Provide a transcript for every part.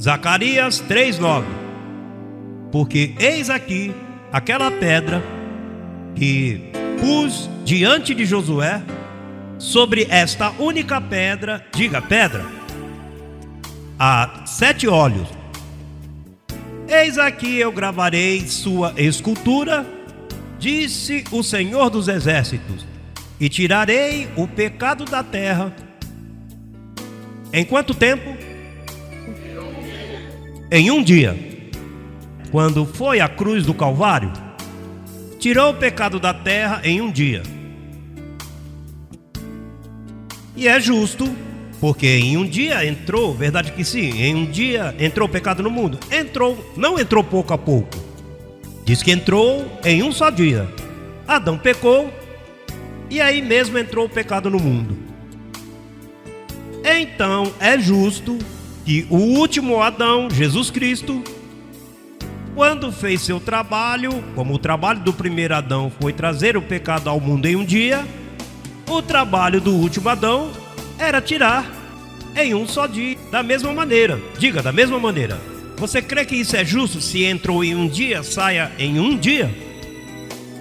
Zacarias 3:9. Porque eis aqui aquela pedra que pus diante de Josué, sobre esta única pedra, diga pedra, há 7 olhos. Eis aqui eu gravarei sua escultura, disse o Senhor dos Exércitos, e tirarei o pecado da terra. Em quanto tempo? Em um dia. Quando foi à cruz do Calvário, tirou o pecado da terra em um dia. E é justo, porque em um dia entrou, verdade que sim, em um dia entrou o pecado no mundo. Entrou, não entrou pouco a pouco. Diz que entrou em um só dia. Adão pecou, e aí mesmo entrou o pecado no mundo. Então é justo que o último Adão, Jesus Cristo, quando fez seu trabalho, como o trabalho do primeiro Adão foi trazer o pecado ao mundo em um dia, o trabalho do último Adão era tirar em um só dia, da mesma maneira. Diga, da mesma maneira. Você crê que isso é justo? Se entrou em um dia, saia em um dia?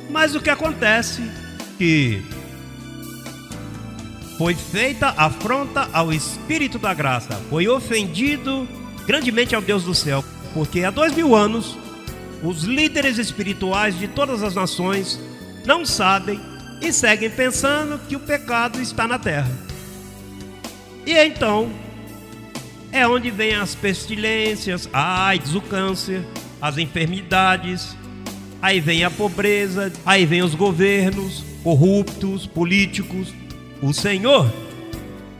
Mas o que acontece que foi feita afronta ao Espírito da graça, foi ofendido grandemente ao Deus do céu, porque há 2000 anos os líderes espirituais de todas as nações não sabem e seguem pensando que o pecado está na terra. E então é onde vem as pestilências, a AIDS, o câncer, as enfermidades, aí vem a pobreza, aí vem os governos corruptos, políticos.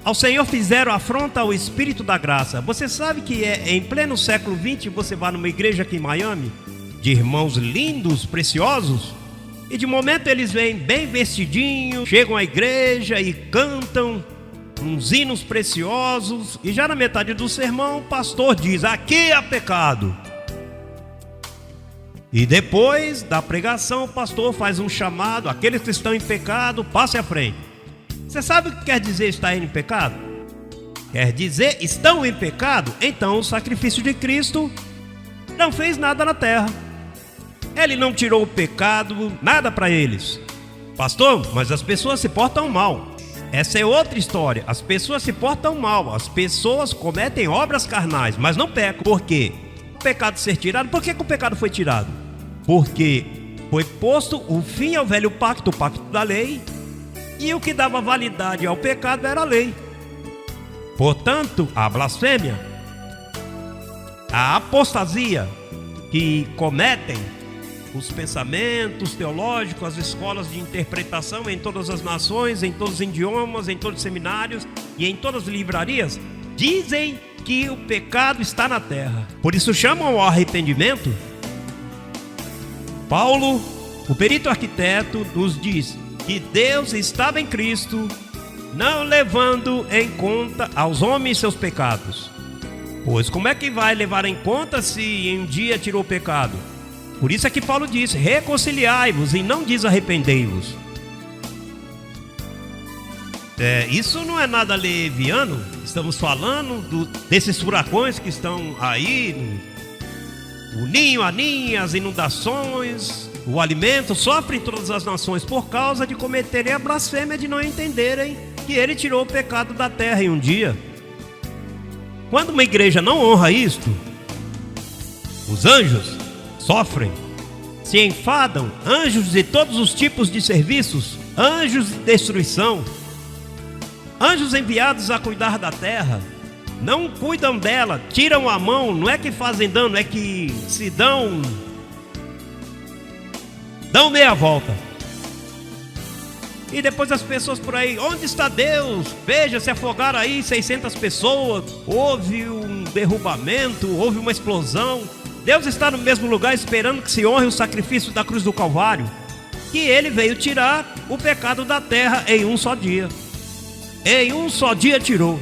Ao Senhor fizeram afronta ao Espírito da graça. Você sabe que em pleno século XX você vai numa igreja aqui em Miami, de irmãos lindos, preciosos, e de momento eles vêm bem vestidinhos, chegam à igreja e cantam uns hinos preciosos, e já na metade do sermão o pastor diz: aqui há pecado. E depois da pregação o pastor faz um chamado: aqueles que estão em pecado, passem à frente. Você sabe o que quer dizer estar em pecado? Quer dizer, estão em pecado? Então o sacrifício de Cristo não fez nada na terra. Ele não tirou o pecado, nada para eles. Pastor, mas as pessoas se portam mal. Essa é outra história. As pessoas se portam mal, as pessoas cometem obras carnais, mas não pecam. Por quê? O pecado ser tirado, por que o pecado foi tirado? Porque foi posto o fim ao velho pacto, o pacto da lei, e o que dava validade ao pecado era a lei. Portanto, a blasfêmia, a apostasia que cometem os pensamentos teológicos, as escolas de interpretação em todas as nações, em todos os idiomas, em todos os seminários e em todas as livrarias, dizem que o pecado está na terra. Por isso chamam ao arrependimento. Paulo, o perito arquiteto, nos diz que Deus estava em Cristo, não levando em conta aos homens seus pecados. Pois como é que vai levar em conta se em um dia tirou o pecado? Por isso é que Paulo diz: reconciliai-vos, e não diz arrependei-vos. Isso não é nada leviano. Estamos falando desses furacões que estão aí, o ninho, a ninha, as inundações, o alimento. Sofrem todas as nações por causa de cometerem a blasfêmia de não entenderem que ele tirou o pecado da terra em um dia. Quando uma igreja não honra isto, os anjos sofrem, se enfadam, anjos de todos os tipos de serviços, anjos de destruição, anjos enviados a cuidar da terra, não cuidam dela, tiram a mão. Não é que fazem dano, é que se dão meia volta. E depois as pessoas por aí: onde está Deus? Veja, se afogaram aí 600 pessoas, houve um derrubamento, houve uma explosão. Deus está no mesmo lugar esperando que se honre o sacrifício da cruz do Calvário, que ele veio tirar o pecado da terra em um só dia. Em um só dia tirou.